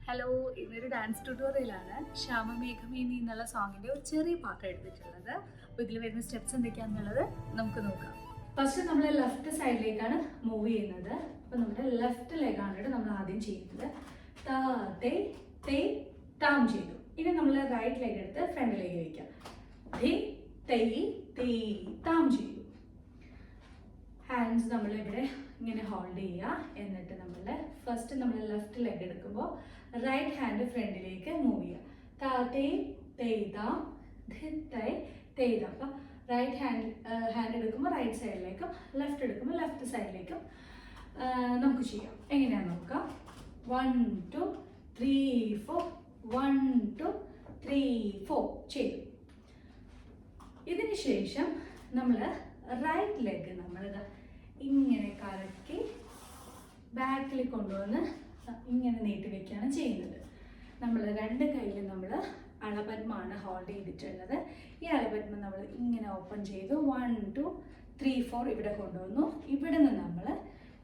Hello, ഇതൊരു dance ട്യൂട്ടോറിയലാണ്. ശ്യാമമേഘമേനി എന്നുള്ള സോങ്ങിൻ്റെ ഒരു ചെറിയ പാട്ട് എടുത്തിട്ടുള്ളത്. അപ്പോൾ ഇതിൽ വരുന്ന സ്റ്റെപ്സ് എന്തൊക്കെയാണെന്നുള്ളത് നമുക്ക് നോക്കാം. ഫസ്റ്റ് നമ്മൾ ലെഫ്റ്റ് സൈഡിലേക്കാണ് മൂവ് ചെയ്യുന്നത്. അപ്പോൾ നമ്മുടെ ലെഫ്റ്റ് ലെഗാണ് നമ്മൾ ആദ്യം ചെയ്യുന്നത്. താ തേ തേ താം ചെയ്തു. ഇനി നമ്മൾ റൈറ്റ് ലെഗ് എടുത്ത് ഫ്രണ്ടിലേക്ക് വയ്ക്കാം. തേ തേ തേ താം ചെയ്തു. ഹാൻഡ്സ് നമ്മളിവിടെ ഇങ്ങനെ ഹോൾഡ് ചെയ്യുക. എന്നിട്ട് ഫസ്റ്റ് നമ്മൾ ലെഫ്റ്റ് ലെഗ് എടുക്കുമ്പോൾ റൈറ്റ് ഹാൻഡ് ഫ്രണ്ടിലേക്ക് മൂവ് ചെയ്യുക. താ തേ തേതാം തൈ തേതാം. അപ്പം റൈറ്റ് ഹാൻഡ് എടുക്കുമ്പോൾ റൈറ്റ് സൈഡിലേക്കും ലെഫ്റ്റ് എടുക്കുമ്പോൾ ലെഫ്റ്റ് സൈഡിലേക്കും നമുക്ക് ചെയ്യാം. എങ്ങനെയാണെന്ന് നോക്കാം. 1 2 3 4 1 2 3 4 ചെയ്തു. ഇതിന് ശേഷം നമ്മൾ റൈറ്റ് ലെഗ് ഇങ്ങനെ കറക്കി ബാക്കിൽ കൊണ്ടുവന്ന് ഇങ്ങനെ നീട്ടി വെക്കുകയാണ് ചെയ്യുന്നത്. നമ്മൾ രണ്ട് കയ്യിൽ നമ്മൾ അളപദ്മമാണ് ഹോൾഡ് ചെയ്തിട്ടുള്ളത്. ഈ അളപദ്മ നമ്മൾ ഇങ്ങനെ ഓപ്പൺ ചെയ്തു 1 2 3 4 ഇവിടെ കൊണ്ടുവന്നു. ഇവിടെ നിന്ന് നമ്മൾ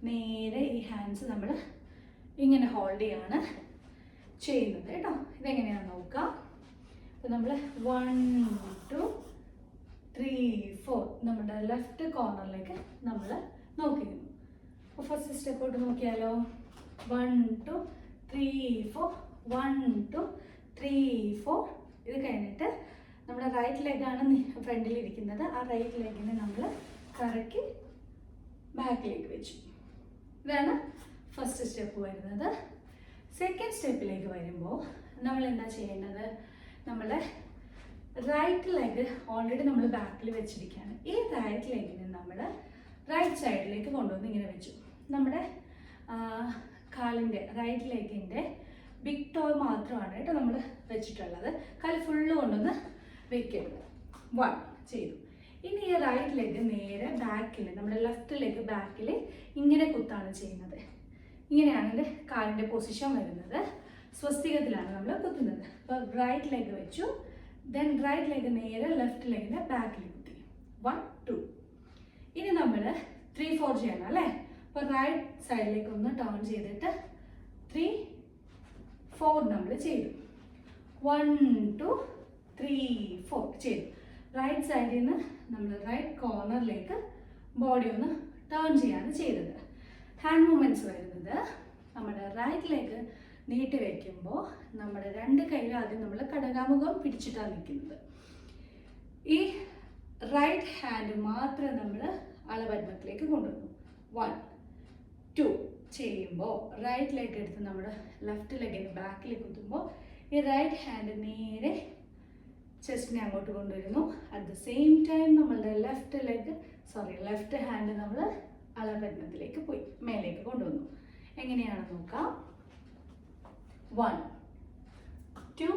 നേരെ ഈ ഹാൻഡ്സ് നമ്മൾ ഇങ്ങനെ ഹോൾഡ് ചെയ്യാണ് ചെയ്യുന്നത് കേട്ടോ. ഇതെങ്ങനെയാണെന്ന് നോക്കാം. അപ്പോൾ നമ്മൾ 1 2 3 4 നമ്മുടെ ലെഫ്റ്റ് കോർണറിലേക്ക് നമ്മൾ നോക്കിയിരുന്നു. അപ്പോൾ ഫസ്റ്റ് സ്റ്റെപ്പോട്ട് നോക്കിയാലോ. 1 2 3 4 1 2 3 4. ഇത് കഴിഞ്ഞിട്ട് നമ്മുടെ റൈറ്റ് ലെഗാണ് ഫ്രണ്ടിൽ ഇരിക്കുന്നത്. ആ റൈറ്റ് ലെഗിനെ നമ്മൾ കറക്കി ബാക്കിലേക്ക് വെച്ചു. ഇതാണ് ഫസ്റ്റ് സ്റ്റെപ്പ് വരുന്നത്. സെക്കൻഡ് സ്റ്റെപ്പിലേക്ക് വരുമ്പോൾ നമ്മൾ എന്താ ചെയ്യേണ്ടത്. നമ്മളെ റൈറ്റ് ലെഗ് ഓൾറെഡി നമ്മൾ ബാക്കിൽ വെച്ചിരിക്കുകയാണ്. ഈ റൈറ്റ് ലെഗിനെ നമ്മൾ റൈറ്റ് സൈഡിലേക്ക് കൊണ്ടുവന്ന് ഇങ്ങനെ വെച്ചു. നമ്മുടെ കാലിൻ്റെ റൈറ്റ് ലെഗിൻ്റെ ബിഗ് ടോ മാത്രമാണ് കേട്ടോ നമ്മൾ വെച്ചിട്ടുള്ളത്. കാല് ഫുള്ള് കൊണ്ടുവന്ന് വെക്കരുത്. 1 ചെയ്തു. ഇനി ഈ റൈറ്റ് ലെഗ് നേരെ ബാക്കിൽ നമ്മുടെ ലെഫ്റ്റ് ലെഗ് ബാക്കിൽ ഇങ്ങനെ കുത്താണ് ചെയ്യുന്നത്. ഇങ്ങനെയാണ് എൻ്റെ കാലിൻ്റെ പൊസിഷൻ വരുന്നത്. സ്വസ്തികത്തിലാണ് നമ്മൾ കുത്തുന്നത്. അപ്പോൾ റൈറ്റ് ലെഗ് വെച്ചു. ദെൻ റൈറ്റ് ലെഗ് നേരെ ലെഫ്റ്റ് ലെഗിൻ്റെ ബാക്കിൽ കുത്തി. 1 2. ഇനി നമ്മൾ 3 4 ചെയ്യണം അല്ലേ. അപ്പോൾ റൈറ്റ് സൈഡിലേക്ക് ഒന്ന് ടേൺ ചെയ്തിട്ട് 3 4 നമ്മൾ ചെയ്തു. 1 2 3 4 ചെയ്തു. റൈറ്റ് സൈഡിൽ നിന്ന് നമ്മൾ റൈറ്റ് കോർണറിലേക്ക് ബോഡി ഒന്ന് ടേൺ ചെയ്യാണ് ചെയ്തത്. ഹാൻഡ് മൂവ്മെൻറ്റ്സ് വരുന്നത് നമ്മുടെ റൈറ്റ് ലെഗ് നീട്ടി വയ്ക്കുമ്പോൾ നമ്മുടെ രണ്ട് കൈയിൽ ആദ്യം നമ്മൾ കടകാമുഖം പിടിച്ചിട്ടാണ് നിൽക്കുന്നത്. ഈ റൈറ്റ് ഹാൻഡ് മാത്രം നമ്മൾ അളപദ്മത്തിലേക്ക് കൊണ്ടുവന്നു. 1 2 ചെയ്യുമ്പോൾ റൈറ്റ് ലെഗ് എടുത്ത് നമ്മുടെ ലെഫ്റ്റ് ലെഗിന് ബാക്കിൽ കുത്തുമ്പോൾ ഈ റൈറ്റ് ഹാൻഡ് നേരെ ചെസ്റ്റിനെ അങ്ങോട്ട് കൊണ്ടുവരുന്നു. അറ്റ് ദ സെയിം ടൈം നമ്മളുടെ ലെഫ്റ്റ് ഹാൻഡ് നമ്മൾ അളപദ്മത്തിലേക്ക് പോയി മേലേക്ക് കൊണ്ടുവന്നു. എങ്ങനെയാണെന്ന് നോക്കാം. 1 2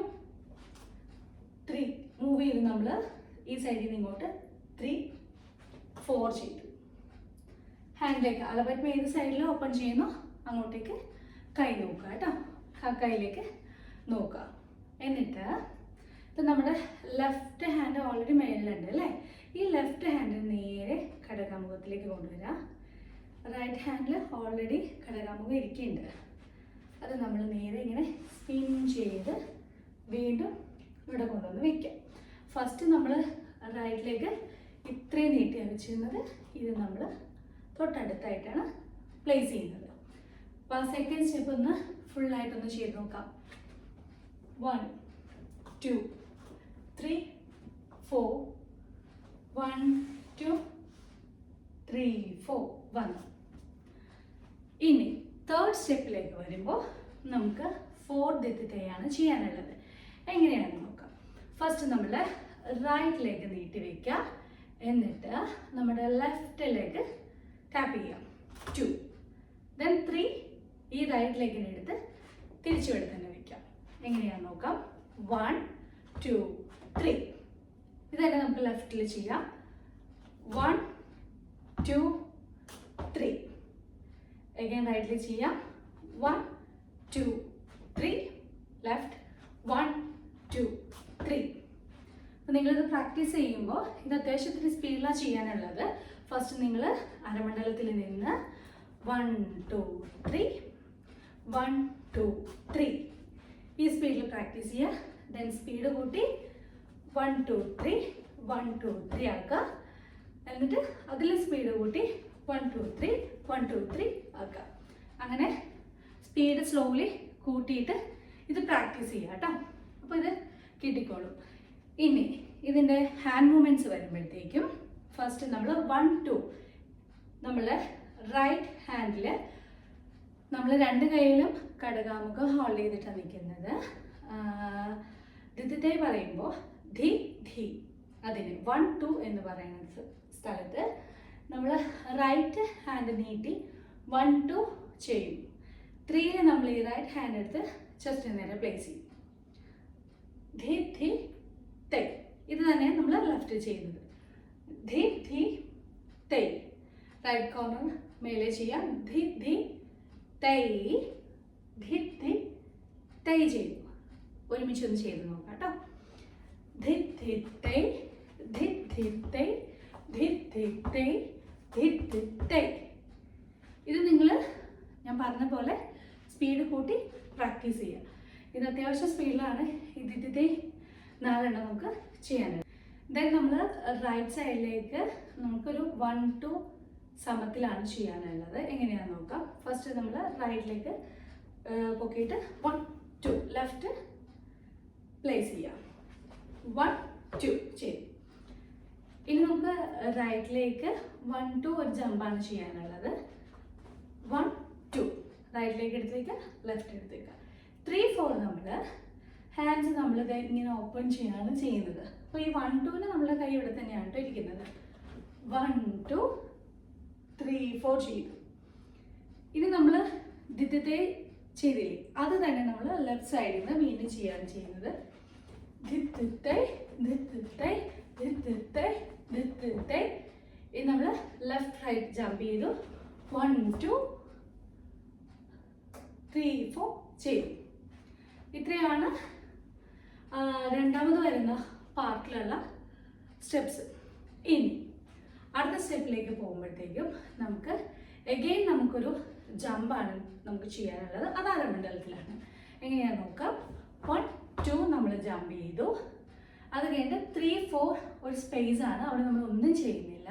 3 മൂവ് ചെയ്ത് നമ്മൾ ഈ സൈഡിൽ നിന്ന് ഇങ്ങോട്ട് 3 4 ചെയ്തു. ഹാൻഡിലേക്ക് അളപദ്മ ഏത് സൈഡിൽ ഓപ്പൺ ചെയ്യുന്നു അങ്ങോട്ടേക്ക് കൈ നോക്കുക കേട്ടോ. ആ കൈയിലേക്ക് നോക്കുക. എന്നിട്ട് ഇപ്പം നമ്മുടെ ലെഫ്റ്റ് ഹാൻഡ് ഓൾറെഡി മേലിലുണ്ട് അല്ലേ. ഈ ലെഫ്റ്റ് ഹാൻഡ് നേരെ ഘടകാമുഖത്തിലേക്ക് കൊണ്ടുവരിക. റൈറ്റ് ഹാൻഡിൽ ഓൾറെഡി ഘടകാമുഖം ഇരിക്കുന്നുണ്ട്. അത് നമ്മൾ നേരെ ഇങ്ങനെ സ്പിൻ ചെയ്ത് വീണ്ടും ഇവിടെ കൊണ്ടുവന്ന് വയ്ക്കാം. ഫസ്റ്റ് നമ്മൾ റൈറ്റിലേക്ക് ഇത്രയും നീട്ടിയാണ് വെച്ചിരുന്നത്. ഇത് നമ്മൾ തൊട്ടടുത്തായിട്ടാണ് പ്ലേസ് ചെയ്യുന്നത്. അപ്പോൾ ആ സെക്കൻഡ് സ്റ്റെപ്പ് ഒന്ന് ഫുള്ളായിട്ടൊന്ന് ചെയ്ത് നോക്കാം. 1 2 3 4 1 2 3 4 1. ഇനി തേർഡ് സ്റ്റെപ്പിലേക്ക് വരുമ്പോൾ നമുക്ക് ഫോർത്ത് എത്തിയാണ് ചെയ്യാനുള്ളത്. എങ്ങനെയാണെന്ന് നോക്കാം. ഫസ്റ്റ് നമ്മൾ റൈറ്റ് ലെഗ് നീട്ടി വയ്ക്കുക. എന്നിട്ട് നമ്മുടെ ലെഫ്റ്റ് ലെഗ് ടാപ്പ് ചെയ്യാം. 2 ദെൻ 3. ഈ റൈറ്റ് ലെഗിനെ എടുത്ത് തിരിച്ചു എടുത്ത് തന്നെ വയ്ക്കാം. എങ്ങനെയാണെന്ന് നോക്കാം. 1 2 3. ഇതൊക്കെ നമുക്ക് ലെഫ്റ്റിൽ ചെയ്യാം. 1 2 3. അഗൈൻ റൈറ്റിൽ ചെയ്യാം. 1 2 3 ലെഫ്റ്റ് 1 2 3. അപ്പോൾ നിങ്ങളിത് പ്രാക്ടീസ് ചെയ്യുമ്പോൾ ഇത് അത്യാവശ്യത്തിന് സ്പീഡിലാണ് ചെയ്യാനുള്ളത്. ഫസ്റ്റ് നിങ്ങൾ അരമണ്ഡലത്തിൽ നിന്ന് 1 2 3 1 2 3 ഈ സ്പീഡിൽ പ്രാക്ടീസ് ചെയ്യുക. ദെൻ സ്പീഡ് കൂട്ടി 1 2 3 1 2 3 ആക്കുക. എന്നിട്ട് അതിൽ സ്പീഡ് കൂട്ടി 1 2 3 1 2 3 ആക്കുക. അങ്ങനെ സ്പീഡ് സ്ലോലി കൂട്ടിയിട്ട് ഇത് പ്രാക്ടീസ് ചെയ്യുക കേട്ടോ. അപ്പോൾ ഇത് കിട്ടിക്കോളും. ഇനി ഇതിൻ്റെ ഹാൻഡ് മൂവ്മെൻറ്റ്സ് വരുമ്പോഴത്തേക്കും ഫസ്റ്റ് നമ്മൾ 1 2 നമ്മൾ റൈറ്റ് ഹാൻഡിൽ നമ്മൾ രണ്ട് കൈയിലും കടകാമുഖം ഹോൾഡ് ചെയ്തിട്ടാണ് നിൽക്കുന്നത്. ധിത്തേ പറയുമ്പോൾ ധി ധി അതിന് 1 2 എന്ന് പറയുന്ന സ്ഥലത്ത് നമ്മൾ റൈറ്റ് ഹാൻഡ് നീട്ടി 1 2 ചെയ്യും. 3 നമ്മൾ ഈ റൈറ്റ് ഹാൻഡ് എടുത്ത് ചെസ്റ്റിന് നേരെ പ്ലേസ് ചെയ്യും. ധി ധി തൈ. ഇത് തന്നെ നമ്മൾ ലെഫ്റ്റ് ചെയ്യുന്നത്. ധി ധി തൈ. റൈറ്റ് കോർണർ മേലെ ചെയ്യാം. ധി ധി തൈ ധി ധി തൈ ചെയ്തു. ഒരുമിച്ചൊന്ന് ചെയ്ത് നോക്കാം കേട്ടോ. ധി ധി തൈ ധി ധി തൈ ധി ധി തൈ ധി ധി തൈ. ഇത് നിങ്ങൾ ഞാൻ പറഞ്ഞ പോലെ സ്പീഡ് കൂട്ടി പ്രാക്ടീസ് ചെയ്യുക. ഇത് അത്യാവശ്യം സ്പീഡിലാണ് ഈ ധി തൈ 4 നമുക്ക് ചെയ്യാനുള്ളത്. ദെൻ നമ്മൾ റൈറ്റ് സൈഡിലേക്ക് നമുക്കൊരു 1 2 സമത്തിലാണ് ചെയ്യാനുള്ളത്. എങ്ങനെയാണെന്ന് നോക്കാം. ഫസ്റ്റ് നമ്മൾ റൈറ്റിലേക്ക് പൊക്കിയിട്ട് 1 2 ലെഫ്റ്റ് പ്ലേസ് ചെയ്യാം. 1 2 ചെയ്യും. ഇനി നമുക്ക് റൈറ്റിലേക്ക് 1 2 ഒരു ജമ്പാണ് ചെയ്യാനുള്ളത്. 1 2 റൈറ്റിലേക്ക് എടുത്ത് വയ്ക്കുക, ലെഫ്റ്റ് എടുത്ത് വയ്ക്കുക. 3 4 നമ്മൾ ഹാൻഡ്സ് നമ്മൾ ഇങ്ങനെ ഓപ്പൺ ചെയ്യാണ് ചെയ്യുന്നത്. അപ്പോൾ ഈ 1 2 നമ്മുടെ കൈ ഇവിടെ തന്നെയാണ് കേട്ടോ ഇരിക്കുന്നത്. 1 2 3 4 ചെയ്തു. ഇനി നമ്മൾ ധിത്തേ ചെയ്തില്ലേ, അത് തന്നെ നമ്മൾ ലെഫ്റ്റ് സൈഡിൽ നിന്ന് വീണ്ടും ചെയ്യാണ് ചെയ്യുന്നത്. ധിത്തേ ധിത്തേ ധിത്തേ ധിത്തേ. ഇത് നമ്മൾ ലെഫ്റ്റ് റൈറ്റ് ജമ്പ് ചെയ്തു. 1 2 3 4 ചെയ്തു. ഇത്രയാണ് രണ്ടാമത് വരുന്ന പാർട്ടിലുള്ള സ്റ്റെപ്സ്. ഇനി അടുത്ത സ്റ്റെപ്പിലേക്ക് പോകുമ്പോഴത്തേക്കും നമുക്ക് എഗെയിൻ നമുക്കൊരു ജമ്പാണ് നമുക്ക് ചെയ്യാനുള്ളത്. അത് അരമണ്ഡലത്തിലാണ്. എങ്ങനെയാണെന്ന് നോക്കാം. 1 2 നമ്മൾ ജമ്പ് ചെയ്തു. അത് കഴിഞ്ഞിട്ട് 3 4 ഒരു സ്പേസ് ആണ്, അവിടെ നമ്മൾ ഒന്നും ചെയ്യുന്നില്ല.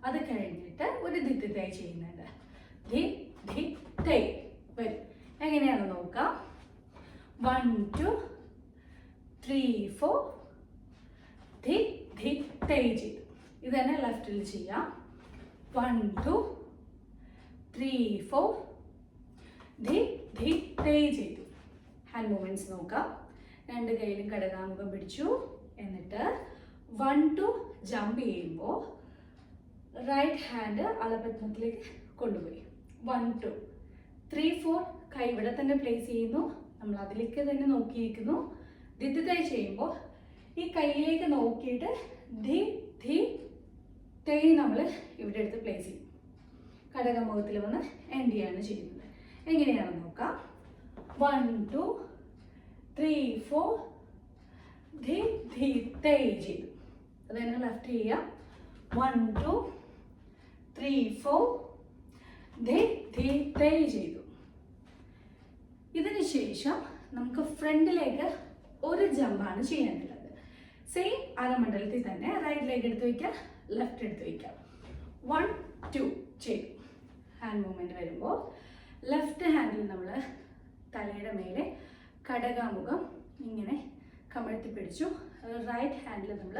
അത് കഴിഞ്ഞിട്ട് ഒരു ധിത്തേ ചെയ്യുന്നുണ്ട്. ധി ധി തൈ വരും. എങ്ങനെയാണെന്ന് നോക്കാം. 1 2 3 4 ധി ധി തൈ ചെയ്തു. ഇത് തന്നെ ലെഫ്റ്റിൽ ചെയ്യാം. 1 2 3 4 ധി ധി തൈ ചെയ്തു. ഹാൻഡ് മൂവ്മെൻറ്റ്സ് നോക്കാം. രണ്ട് കൈയിലും കടകാമുഖം പിടിച്ചു. എന്നിട്ട് 1 2 ജമ്പ് ചെയ്യുമ്പോൾ റൈറ്റ് ഹാൻഡ് അളപത്മത്തിലേക്ക് കൊണ്ടുപോയി. 1 2 3 4 കൈ ഇവിടെ തന്നെ പ്ലേസ് ചെയ്യുന്നു. നമ്മൾ അതിലേക്ക് തന്നെ നോക്കിയിരിക്കുന്നു. ധിത്തേ ചെയ്യുമ്പോൾ ഈ കൈയിലേക്ക് നോക്കിയിട്ട് ധി ധി തൈ നമ്മൾ ഇവിടെ എടുത്ത് പ്ലേസ് ചെയ്യും. കടകമുഖത്തിൽ വന്ന് എൻഡ് ചെയ്യാണ് ചെയ്യുന്നത്. എങ്ങനെയാണെന്ന് നോക്കാം. 1 2 3 4 ധി ധി തൈ ചെയ്തു. അത് തന്നെ ലെഫ്റ്റ് ചെയ്യാം. 1 2 3 4 ധി ധി തൈ ചെയ്തു. ഇതിന് ശേഷം നമുക്ക് ഫ്രണ്ടിലേക്ക് ഒരു ജമ്പാണ് ചെയ്യാനുള്ളത്. സെയിം അരമണ്ഡലത്തിൽ തന്നെ റൈറ്റ് ലെഗ് എടുത്ത് വയ്ക്കുക, ലെഫ്റ്റ് എടുത്ത് വയ്ക്കുക. 1 2 ചെയ്തു. ഹാൻഡ് മൂവ്മെൻറ്റ് വരുമ്പോൾ ലെഫ്റ്റ് ഹാൻഡിൽ നമ്മൾ തലയുടെ മേലെ കടകാമുഖം ഇങ്ങനെ കമഴ്ത്തി പിടിച്ചു. റൈറ്റ് ഹാൻഡിൽ നമ്മൾ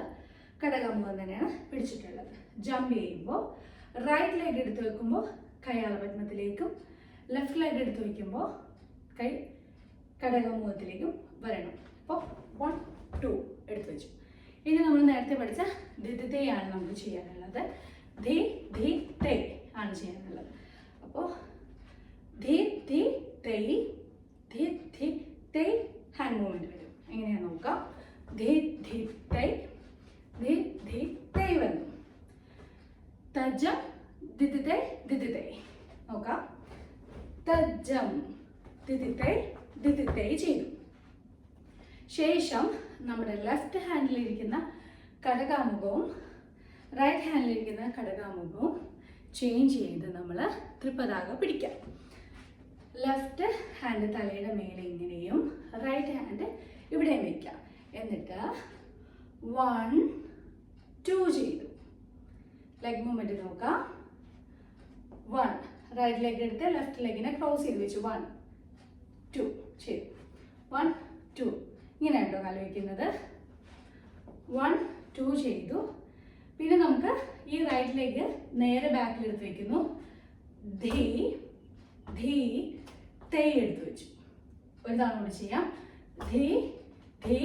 കടകാമുഖം തന്നെയാണ് പിടിച്ചിട്ടുള്ളത്. ജമ്പ് ചെയ്യുമ്പോൾ റൈറ്റ് ലെഗ് എടുത്ത് വെക്കുമ്പോൾ കൈ അളപത്മത്തിലേക്കും ലെഫ്റ്റ് ലെഗ് എടുത്ത് വയ്ക്കുമ്പോൾ കൈ കടകമുഖത്തിലേക്കും വരണം. അപ്പോൾ 1 2 എടുത്ത് വെച്ചു. ഇനി നമ്മൾ നേരത്തെ പഠിച്ച ധിത്തയാണ് നമുക്ക് ചെയ്യാനുള്ളത്. ധി ധി തൈ ആണ് ചെയ്യാനുള്ളത്. അപ്പോൾ ധി ധി തൈ ധി ധി തൈ ഹാൻഡ് മൂവ്മെൻറ്റ് വരും. എങ്ങനെയാണെന്ന് നോക്കാം. ധി ധി തൈ ധി ധി തൈ വന്നു. തജം ധിത്തേ ധിത്തേ നോക്കാം. തജം ധിത്തേ ചെയ്തു. ശേഷം നമ്മുടെ ലെഫ്റ്റ് ഹാൻഡിലിരിക്കുന്ന കടകാമുഖവും റൈറ്റ് ഹാൻഡിലിരിക്കുന്ന കടകാമുഖവും ചേഞ്ച് ചെയ്ത് നമ്മൾ ത്രിപതാക പിടിക്കാം. ലെഫ്റ്റ് ഹാൻഡ് തലയുടെ മേലെ ഇങ്ങനെയും റൈറ്റ് 1 2 ചെയ്തു. ലെഗ് മൂവ്മെന്റ് നോക്കാം. 1 റൈറ്റ് ലെഗ് എടുത്ത് ലെഫ്റ്റ് ലെഗിനെ ക്രോസ് ചെയ്ത് വെച്ചു. 1 2 ചെയ്തു. 1 2 ഇങ്ങനെ കേട്ടോ കാല് വയ്ക്കുന്നത്. 1 2 ചെയ്തു. പിന്നെ നമുക്ക് ഈ റൈറ്റ് ലെഗ് നേരെ ബാക്കിൽ എടുത്ത് വെക്കുന്നു. ധീ ധീ തേ എടുത്ത് വെച്ചു. ഒരു തവണ കൂടി ചെയ്യാം. ധീ ധീ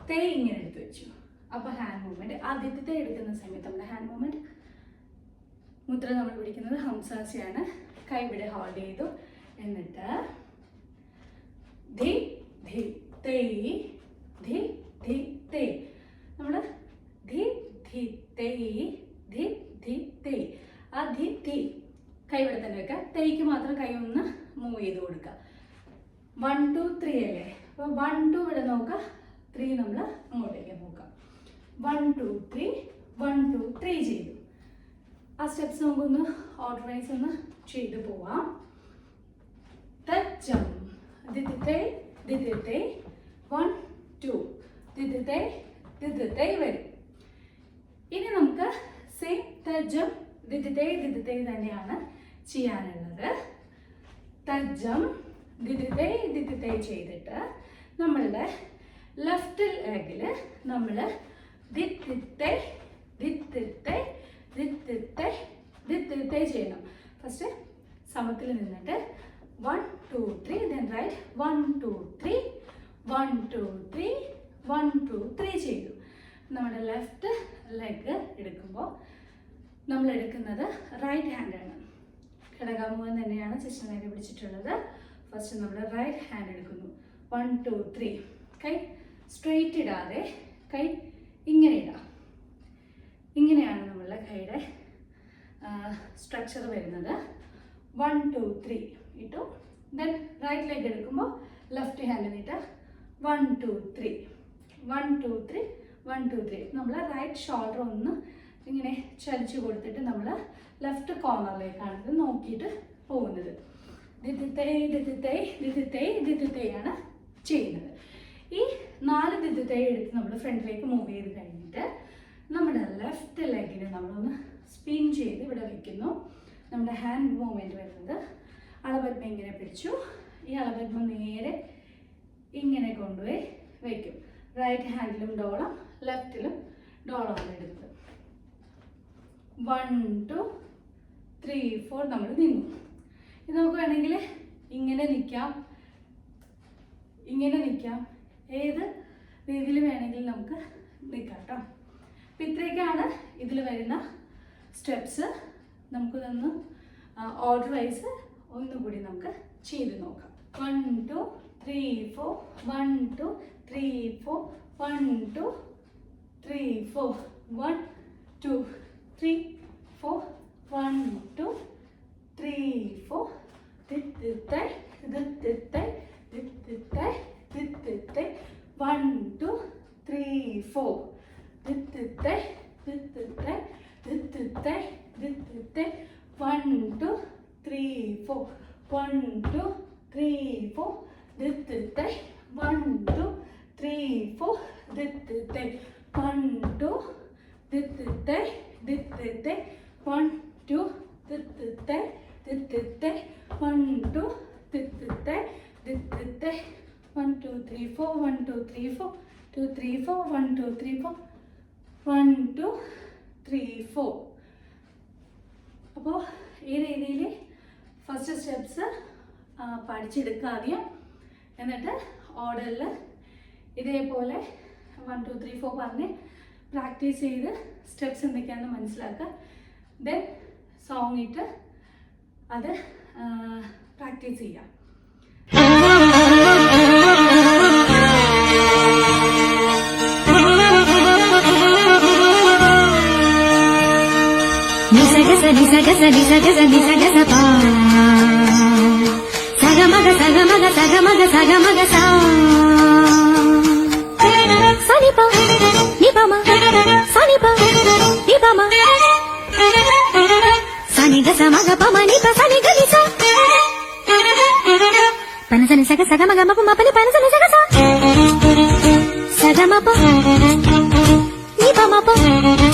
തേ ഇങ്ങനെ എടുത്ത് വെച്ചു. അപ്പോൾ ഹാൻഡ് മൂവ്മെന്റ് ആദ്യത്തെ തേ എടുക്കുന്ന സമയത്ത് നമ്മുടെ ഹാൻഡ് മൂവ്മെന്റ് മുദ്ര നമ്മൾ പിടിക്കുന്നത് ഹംസാസിയാണ്. കൈ ഇവിടെ ഹോൾഡ് ചെയ്തു. എന്നിട്ട് ധി ധി തേ ധി ധി തേ. നമ്മൾ ധി ധി തേ ധി ധി തേ. ആ ധി ധി കൈ ഇവിടെ തന്നെ വെക്കുക. തേയ്ക്ക് മാത്രം കൈ ഒന്ന് മൂവ് ചെയ്ത് കൊടുക്കുക. 1 2 3 അല്ലേ? അപ്പോൾ 1 2 ഇവിടെ നോക്കുക. 3 നമ്മൾ അങ്ങോട്ടേക്ക് നോക്കാം. 1 2 3 1 2 3 ചെയ്തു. ആ സ്റ്റെപ്സ് നമുക്കൊന്ന് ഓർഡർ വൈസ് ഒന്ന് ചെയ്ത് പോവാം. തജ്ജം ദിദിതേ ദിദിതേ 1 2 ദിദിതേ ദിദിതേ വരും. ഇനി നമുക്ക് സെയിം തജ്ജം ദിദിതേ ദിദിതേ തന്നെയാണ് ചെയ്യാനുള്ളത്. തജ്ജം ദിദിതേ ദിദിതേ ചെയ്തിട്ട് നമ്മളുടെ ലെഫ്റ്റ് ലെഗിൽ നമ്മൾ ദിത്തിത്തേ ദിത്തിത്തേ ദിത്തിത്തേ ദിത്തിത്തേ ചെയ്യണം. ഫസ്റ്റ് സമത്തിൽ നിന്നിട്ട് 1 2 3 then റൈറ്റ് 1 2 3 1 2 3 1 2 3 ചെയ്തു. നമ്മുടെ ലെഫ്റ്റ് ലെഗ് എടുക്കുമ്പോൾ നമ്മൾ എടുക്കുന്നത് റൈറ്റ് ഹാൻഡാണ്. ഘടകാമുഖം തന്നെയാണ് സിസ്റ്റർ നേരെ പിടിച്ചിട്ടുള്ളത്. ഫസ്റ്റ് നമ്മൾ റൈറ്റ് ഹാൻഡ് എടുക്കുന്നു. 1 2 3 കൈ സ്ട്രെയിറ്റ് ഇടാതെ കൈ ഇങ്ങനെ ഇടാം. ഇങ്ങനെയാണ് നമ്മളുടെ കൈയുടെ സ്ട്രക്ചർ വരുന്നത്. 1 2 3 ഇട്ടു. ദെൻ റൈറ്റ് ലെഗ് എടുക്കുമ്പോൾ ലെഫ്റ്റ് ഹാൻഡ് നീട്ട് 1 2 3 1 2 3 1 2 3. നമ്മൾ റൈറ്റ് ഷോൾഡർ ഒന്ന് ഇങ്ങനെ ചലിച്ചു കൊടുത്തിട്ട് നമ്മൾ ലെഫ്റ്റ് കോർണറിലേക്കാണ് ഇത് നോക്കിയിട്ട് പോകുന്നത്. ദിദിത്തേ ദിദിത്തേ ദിദിത്തേ ദിദിത്തേയാണ് ചെയ്യുന്നത്. ഈ 4 ദിദിത്തേ എടുത്ത് നമ്മൾ ഫ്രണ്ടിലേക്ക് മൂവ് ചെയ്ത് കഴിഞ്ഞിട്ട് നമ്മുടെ ലെഫ്റ്റ് ലെഗിന് നമ്മളൊന്ന് സ്പിൻ ചെയ്ത് ഇവിടെ വയ്ക്കുന്നു. നമ്മുടെ ഹാൻഡ് മൂവ്മെൻറ്റ് വരുന്നത് അളപദ്മ ഇങ്ങനെ പിടിച്ചു. ഈ അളപദ്മ നേരെ ഇങ്ങനെ കൊണ്ടുപോയി വയ്ക്കും. റൈറ്റ് ഹാൻഡിലും ഡോളം ലെഫ്റ്റിലും ഡോളമാണ് എടുത്തത്. 1 2 3 4 നമ്മൾ നിന്നു. ഇത് നമുക്ക് വേണമെങ്കിൽ ഇങ്ങനെ നിൽക്കാം, ഇങ്ങനെ നിൽക്കാം, ഏത് രീതിയിൽ വേണമെങ്കിലും നമുക്ക് നിൽക്കാം കേട്ടോ. അപ്പം ഇത്രയൊക്കെയാണ് ഇതിൽ വരുന്ന സ്റ്റെപ്സ്. നമുക്കിതൊന്ന് ഓർഡർ വൈസ് ഒന്നുകൂടി നമുക്ക് ചെയ്ത് നോക്കാം. 1 2 3 4 1 2 3 4 1 2 3 4 1 2 3 4 1 2 3 4 ദിത്തിത്തേ ദിത്തിത്തേ ദിത്തിത്തേ ദിത്തിത്തേ 1 2 3 4 ദിത്തിത്തേ ദിത്തിത്തേ ദിത്തിത്തേ ദിത്തിത്തേ 1 2 3 4 1 2 3 4 ദിത്തിത്തേ 1 2 3 4 ദിത്തിത്തേ 1 2 ദിത്തിത്തേ ദിത്തിത്തേ 1 2 ദിത്തിത്തേ ദിത്തിത്തേ 1 2 ദിത്തിത്തേ ദിത്തിത്തേ 1 2 3 4 1 2 3 4 2 3 4 1 2 3 4 1 2 3 4. അപ്പോൾ ഈ രീതിയിൽ ഫസ്റ്റ് സ്റ്റെപ്സ് പഠിച്ചെടുക്കുക ആദ്യം. എന്നിട്ട് ഓർഡറിൽ ഇതേപോലെ 1 2 3 4 പറഞ്ഞ് പ്രാക്ടീസ് ചെയ്ത് സ്റ്റെപ്സ് എന്തൊക്കെയാണെന്ന് മനസ്സിലാക്കുക. ദെൻ സോങ് ഇട്ട് അത് പ്രാക്ടീസ് ചെയ്യാം. సగమగ సగమగ సగమగ సగమగ సా సనిప నిపమ సనిప నిపమ సనిగ సమగ పమ నిప సనిగ నిస పనసని సగ సగమగ మప మపని పనసని సగ సా సగమప മപ